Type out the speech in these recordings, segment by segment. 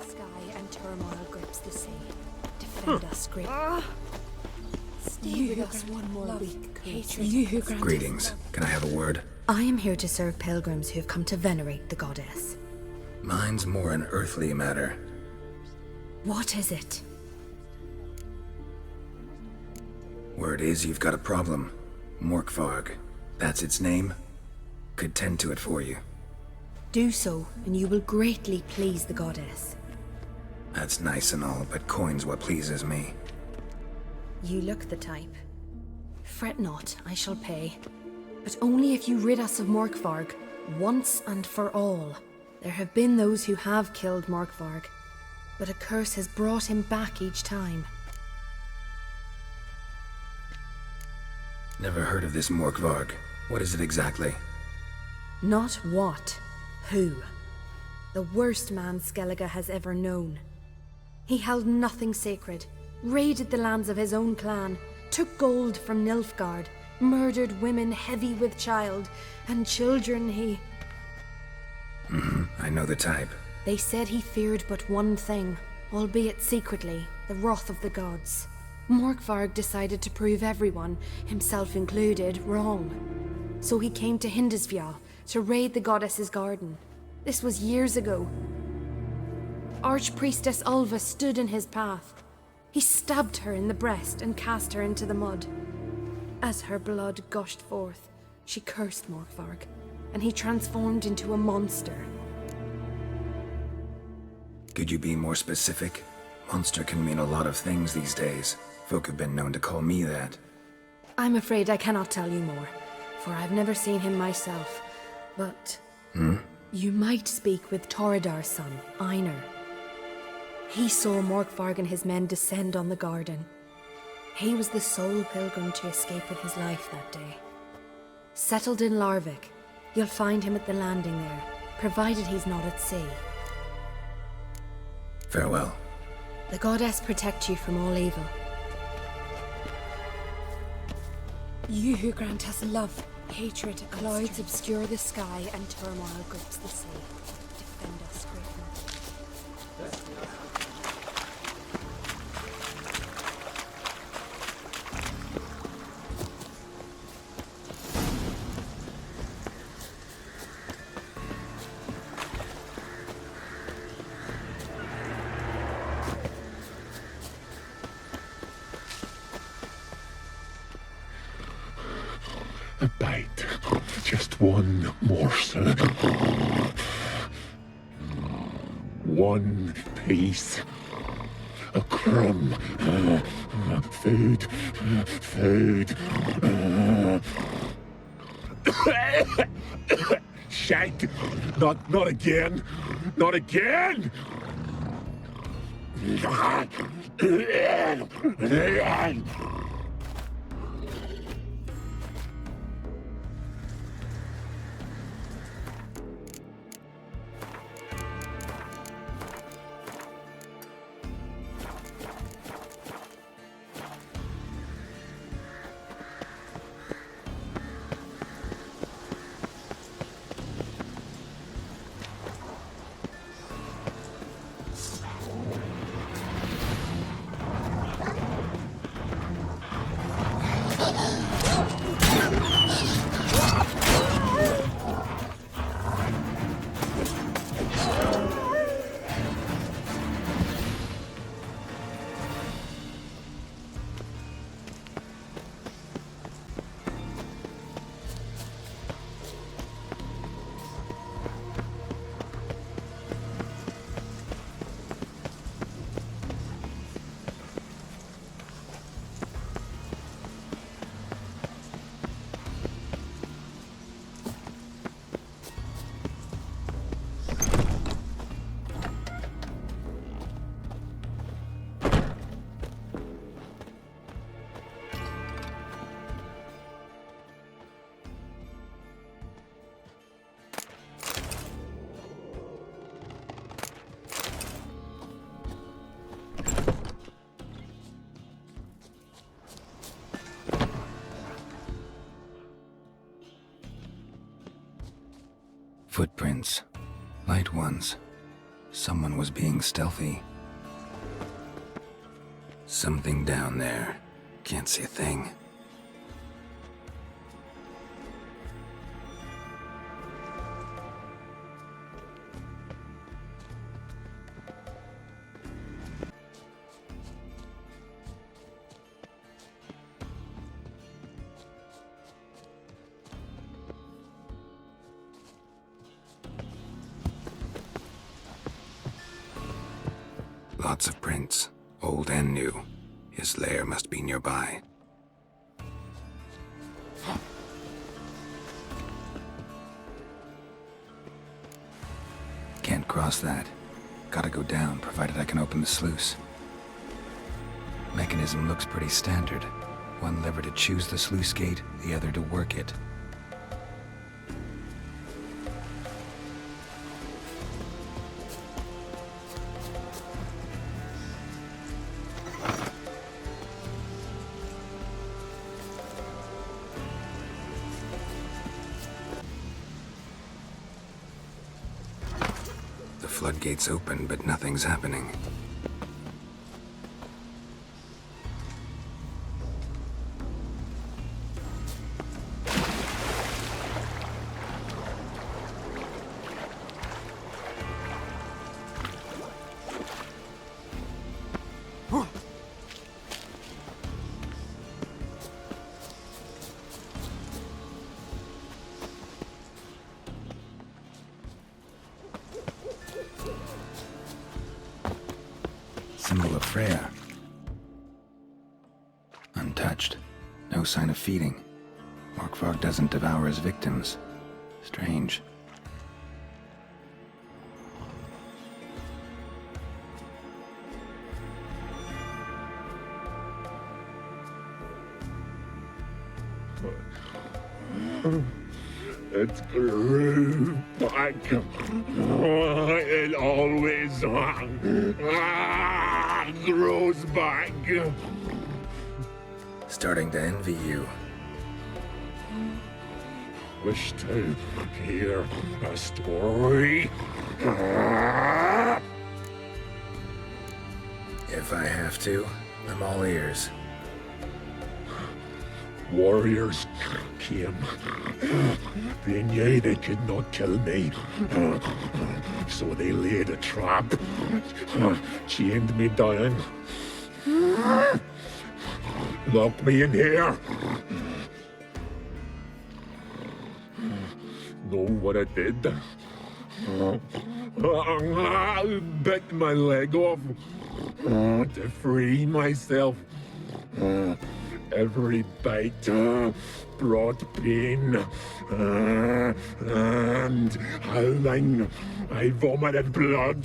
sky and turmoil grips the sea. Defend us, great. Stay with us one more week, hatred. Greetings. Can I have a word? I am here to serve pilgrims who have come to venerate the goddess. Mine's more an earthly matter. What is it? Word is you've got a problem. Morkvarg. That's its name. Could tend to it for you. Do so, and you will greatly please the goddess. That's nice and all, but coin's what pleases me. You look the type. Fret not, I shall pay. But only if you rid us of Morkvarg, once and for all. There have been those who have killed Morkvarg, but a curse has brought him back each time. Never heard of this Morkvarg. What is it exactly? Not what, who. The worst man Skellige has ever known. He held nothing sacred, raided the lands of his own clan, took gold from Nilfgaard, murdered women heavy with child, and children he... I know the type. They said he feared but one thing, albeit secretly, the wrath of the gods. Morkvarg decided to prove everyone, himself included, wrong. So he came to Hindisfjall to raid the goddess's garden. This was years ago. Archpriestess Ulva stood in his path. He stabbed her in the breast and cast her into the mud. As her blood gushed forth, she cursed Morkvarg, and he transformed into a monster. Could you be more specific? Monster can mean a lot of things these days. Folk have been known to call me that. I'm afraid I cannot tell you more, for I've never seen him myself. But... You might speak with Toradar's son, Einar. He saw Morkvarg and his men descend on the garden. He was the sole pilgrim to escape with his life that day. Settled in Larvik, you'll find him at the landing there, provided he's not at sea. Farewell. The goddess protect you from all evil. You who grant us love, hatred, clouds obscure the sky, and turmoil grips the sea. Defend us, great mother. A bite. Just one morsel. One piece. A crumb. Food. Food. Shank. Not again. Not again. Footprints. Light ones. Someone was being stealthy. Something down there. Can't see a thing. Lots of prints, old and new. His lair must be nearby. Can't cross that. Gotta go down, provided I can open the sluice. Mechanism looks pretty standard. One lever to choose the sluice gate, the other to work it. The floodgates open, but nothing's happening. Symbol of Freya. Untouched. No sign of feeding. Morkvarg doesn't devour his victims. Strange. It grew back. It always grows back. Starting to envy you. Wish to hear a story. If I have to, I'm all ears. Warriors came. They knew they could not kill me. So they laid a trap. Chained me down. Locked me in here. Know what I did? Bit my leg off to free myself. Every bite brought pain, and howling, I vomited blood.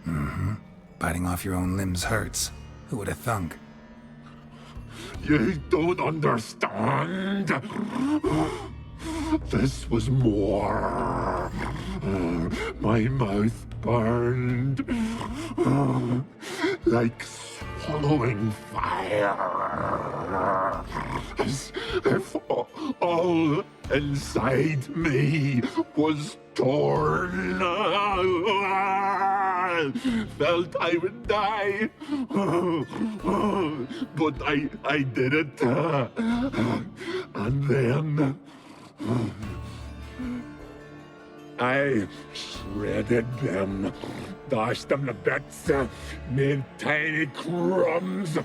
Mm-hmm. Biting off your own limbs hurts. Who would have thunk? You don't understand. This was more. My mouth burned like swallowing fire, as if all inside me was torn. Felt I would die, but I did it, and then I shredded them, dashed them to bits, made tiny crumbs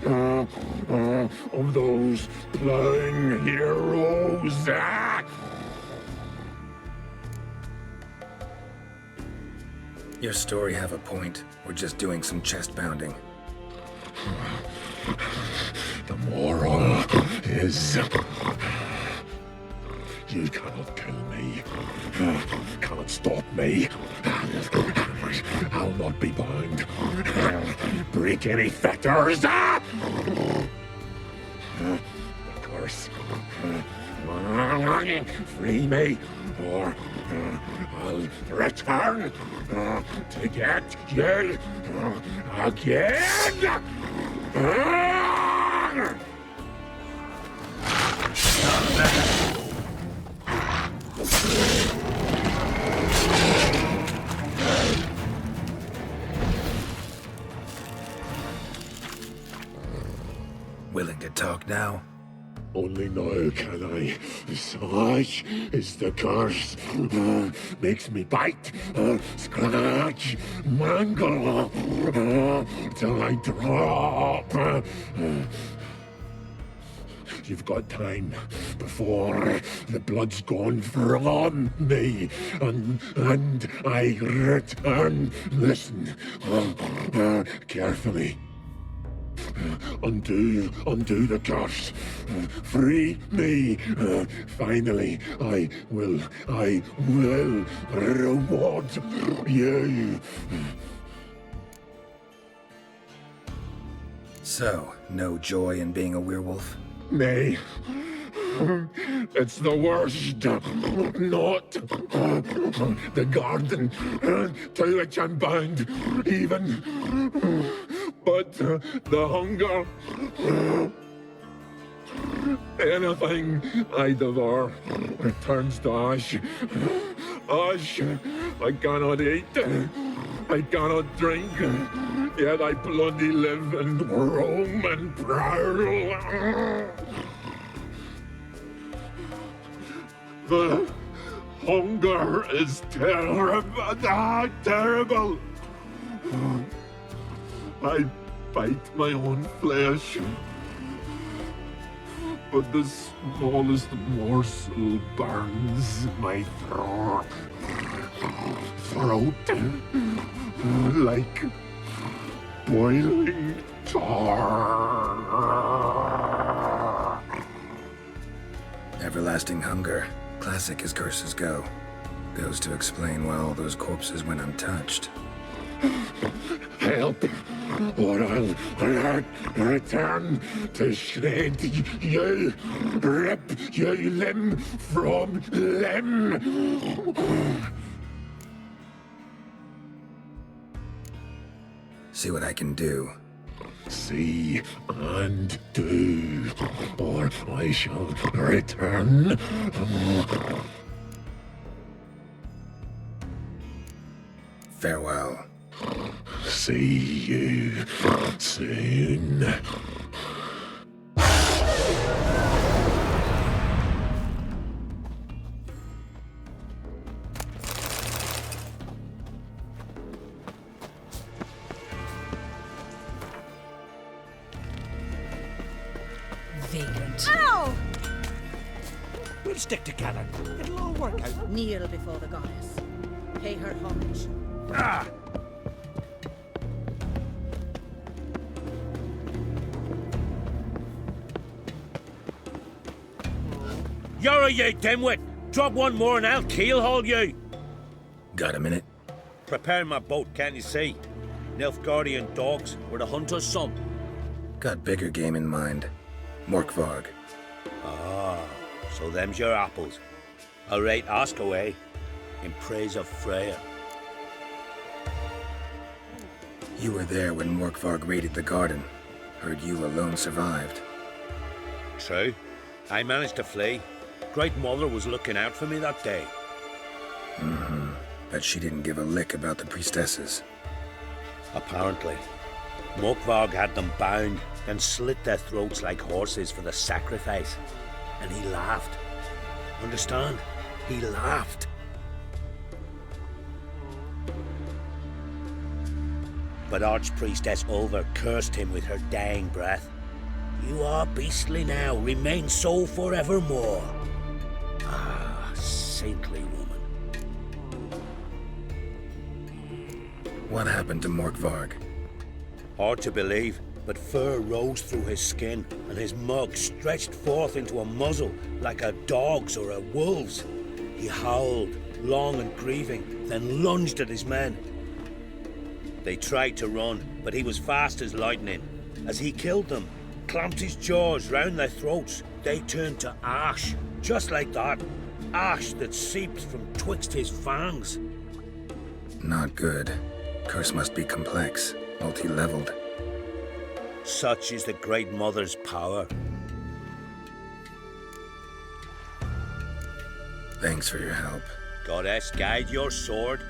of those plowing heroes. Your story have a point. We're just doing some chest pounding. The moral is, you cannot kill me, cannot stop me. I'll not be bound. Break any fetters. Of course. Free me, or I'll return to get you again. now? Only now can I. Such is the curse. Makes me bite, scratch, mangle, till I drop. You've got time before the blood's gone from me, and I return. Listen, carefully. Undo the curse. Free me. Finally, I will reward you. So, no joy in being a werewolf? Nay, it's the worst. Not the garden to which I'm bound, even, but the hunger. Anything I devour returns to ash. Ash, I cannot eat, I cannot drink, yet I bloody live and roam and prowl. The hunger is terrible. I bite my own flesh, but the smallest morsel burns my throat like boiling tar. Everlasting hunger, classic as curses go. Goes to explain why all those corpses went untouched. Help, or I'll return to shred you, rip you limb from limb. See what I can do. See and do, or I shall return. Farewell. See you soon. Vagrant. Ow! We'll stick together. It'll all work out. Kneel before the goddess. Pay her homage. Ah! You're you dimwit! Drop one more and I'll keelhaul you! Got a minute? Preparing my boat, can't you see? Nilfgaardian dogs were the hunter's son. Got bigger game in mind. Morkvarg. Ah, so them's your apples. All right, ask away. In praise of Freya. You were there when Morkvarg raided the garden. Heard you alone survived. True. I managed to flee. Great Mother was looking out for me that day. Bet she didn't give a lick about the priestesses. Apparently. Morkvarg had them bound, then slit their throats like horses for the sacrifice. And he laughed. Understand? He laughed. But Archpriestess Ulver cursed him with her dying breath. You are beastly now, remain so forevermore. Ah, saintly woman. What happened to Morkvarg? Hard to believe, but fur rose through his skin, and his mug stretched forth into a muzzle like a dog's or a wolf's. He howled, long and grieving, then lunged at his men. They tried to run, but he was fast as lightning. As he killed them, clamped his jaws round their throats, they turned to ash, just like that. Ash that seeped from twixt his fangs. Not good. Curse must be complex, multi-leveled. Such is the Great Mother's power. Thanks for your help. Goddess, guide your sword.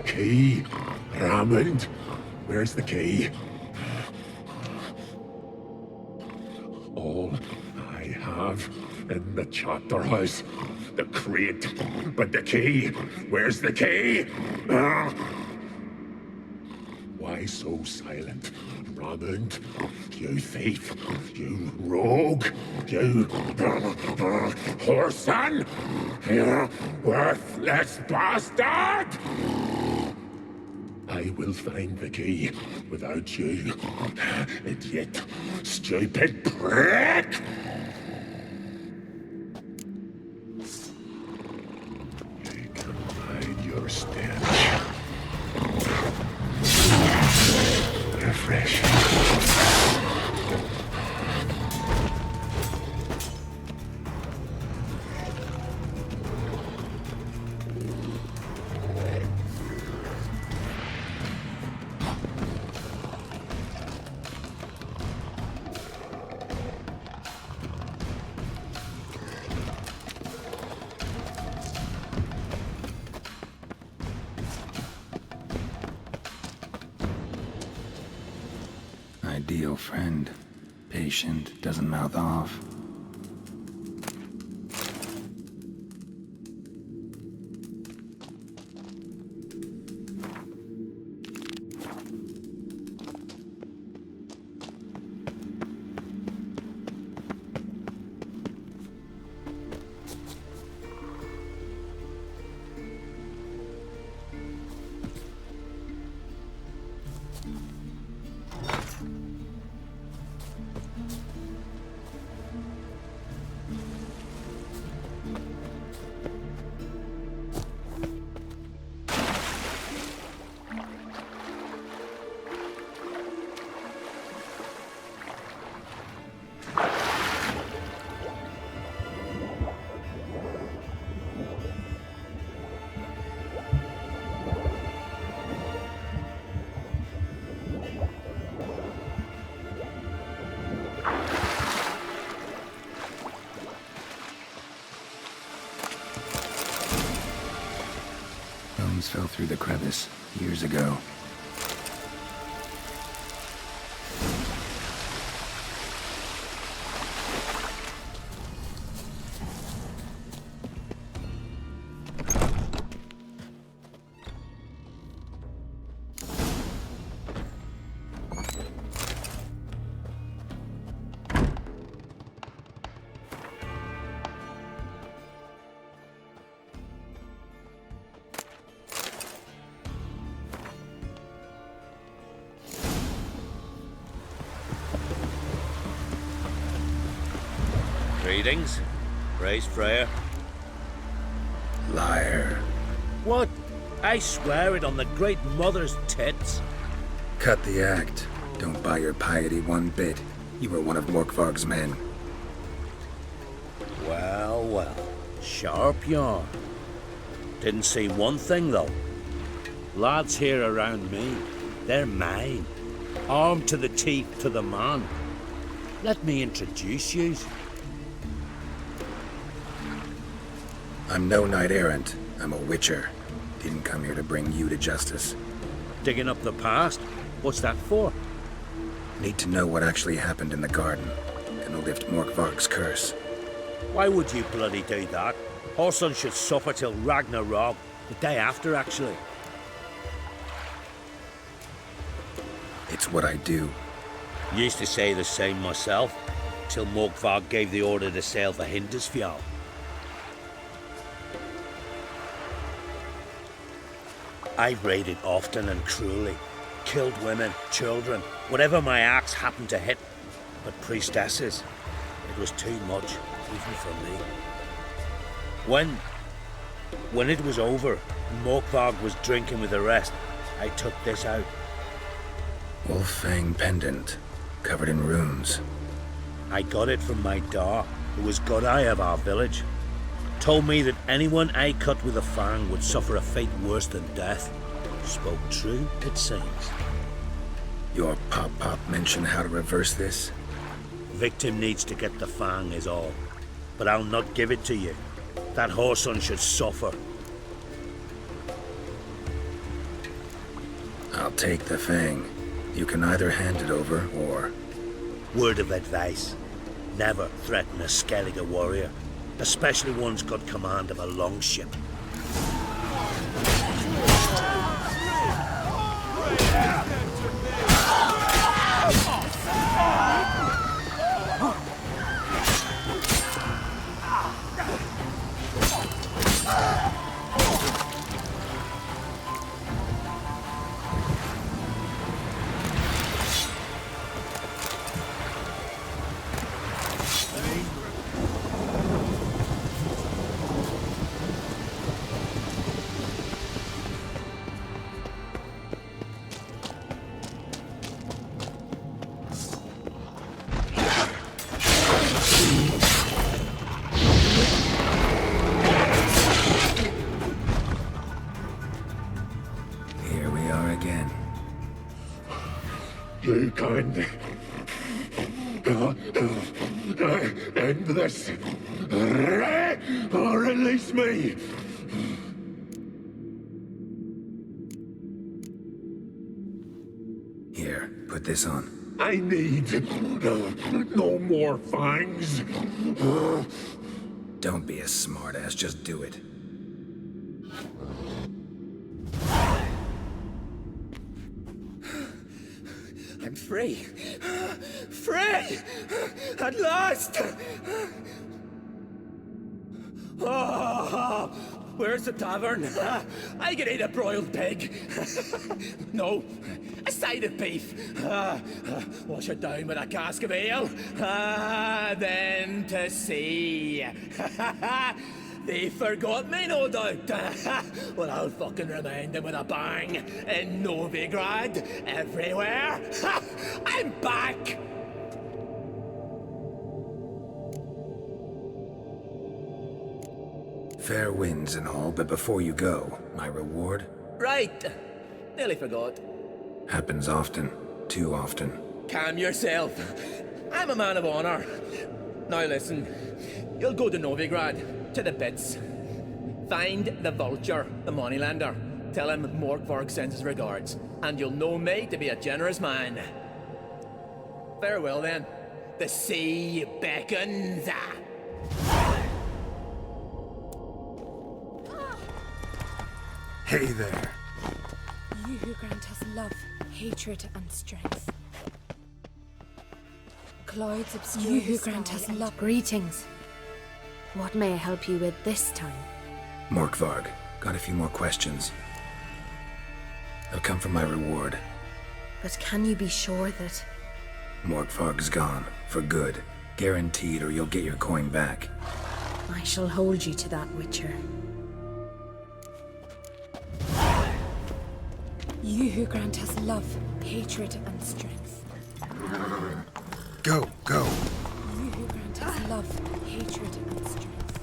Key. Hammond, where's the key? All I have in the chapter house, the crate, but the key. Where's the key? Why so silent, Raymond? You thief, you rogue, you whoreson, you worthless bastard! I will find the key without you, idiot, stupid prick! You can hide your stench. Refreshing. Ideal friend. Patient, doesn't mouth off. Bones fell through the crevice years ago. Greetings. Praise Freya. Liar. What? I swear it on the Great Mother's tits. Cut the act. Don't buy your piety one bit. You were one of Morkvarg's men. Well, well. Sharp yarn. Didn't see one thing, though. Lads here around me, they're mine. Armed to the teeth to the man. Let me introduce you. I'm no knight-errant. I'm a witcher. Didn't come here to bring you to justice. Digging up the past? What's that for? Need to know what actually happened in the garden. Gonna lift Morkvarg's curse. Why would you bloody do that? Our son should suffer till Ragnarok. The day after, actually. It's what I do. Used to say the same myself, till Morkvarg gave the order to sail for Hindisfjall. I've raided often and cruelly, killed women, children, whatever my axe happened to hit. But priestesses, it was too much, even for me. When it was over, and Morkvarg was drinking with the rest, I took this out. Wolf-fang pendant, covered in runes. I got it from my da, who was godai of our village. Told me that anyone I cut with a fang would suffer a fate worse than death. Spoke true, it seems. Your pop-pop mentioned how to reverse this? Victim needs to get the fang is all. But I'll not give it to you. That whoreson should suffer. I'll take the fang. You can either hand it over, or... Word of advice. Never threaten a Skellige warrior, especially one's got command of a longship. Here we are again. You can end this. Or release me. Here, put this on. I need no more fangs. Don't be a smartass, just do it. I'm free. Free! At last! Oh, where's the tavern? I can eat a broiled pig. No, a side of beef. Wash it down with a cask of ale. Then to sea. They forgot me, no doubt. Well, I'll fucking remind them with a bang. In Novigrad, everywhere. I'm back! Fair winds and all, but before you go, my reward? Right. Nearly forgot. Happens often. Too often. Calm yourself. I'm a man of honor. Now listen. You'll go to Novigrad, to the pits. Find the vulture, the moneylender. Tell him Morkvarg sends his regards, and you'll know me to be a generous man. Farewell then. The sea beckons. Hey there. You who grant us love, hatred, and strength. Clouds obscure you who grant us love. Greetings. What may I help you with this time? Morkvarg, got a few more questions. They'll come from my reward. But can you be sure that... Morkvarg's gone, for good. Guaranteed, or you'll get your coin back. I shall hold you to that, Witcher. You who grant us love, hatred, and strength. Go, go! You who grant us love, hatred, and strength.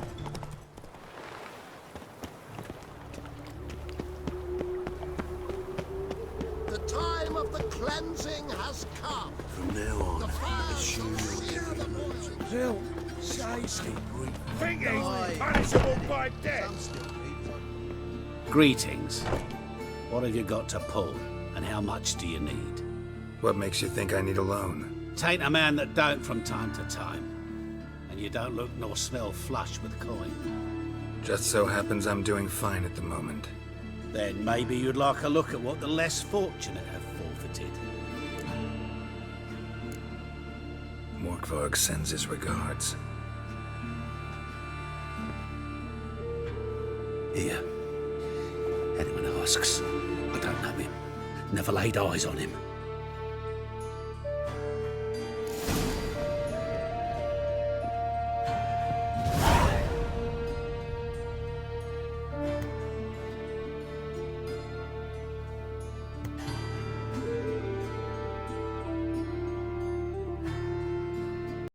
The time of the cleansing has come. From now on, The fire assume shall you'll sear the morning. Hell, think he's punishable by death. Greetings. What have you got to pull, and how much do you need? What makes you think I need a loan? Tain't a man that don't from time to time. And you don't look nor smell flush with coin. Just so happens I'm doing fine at the moment. Then maybe you'd like a look at what the less fortunate have forfeited. Morkvarg sends his regards. Here. Anyone asks, I don't know him. Never laid eyes on him.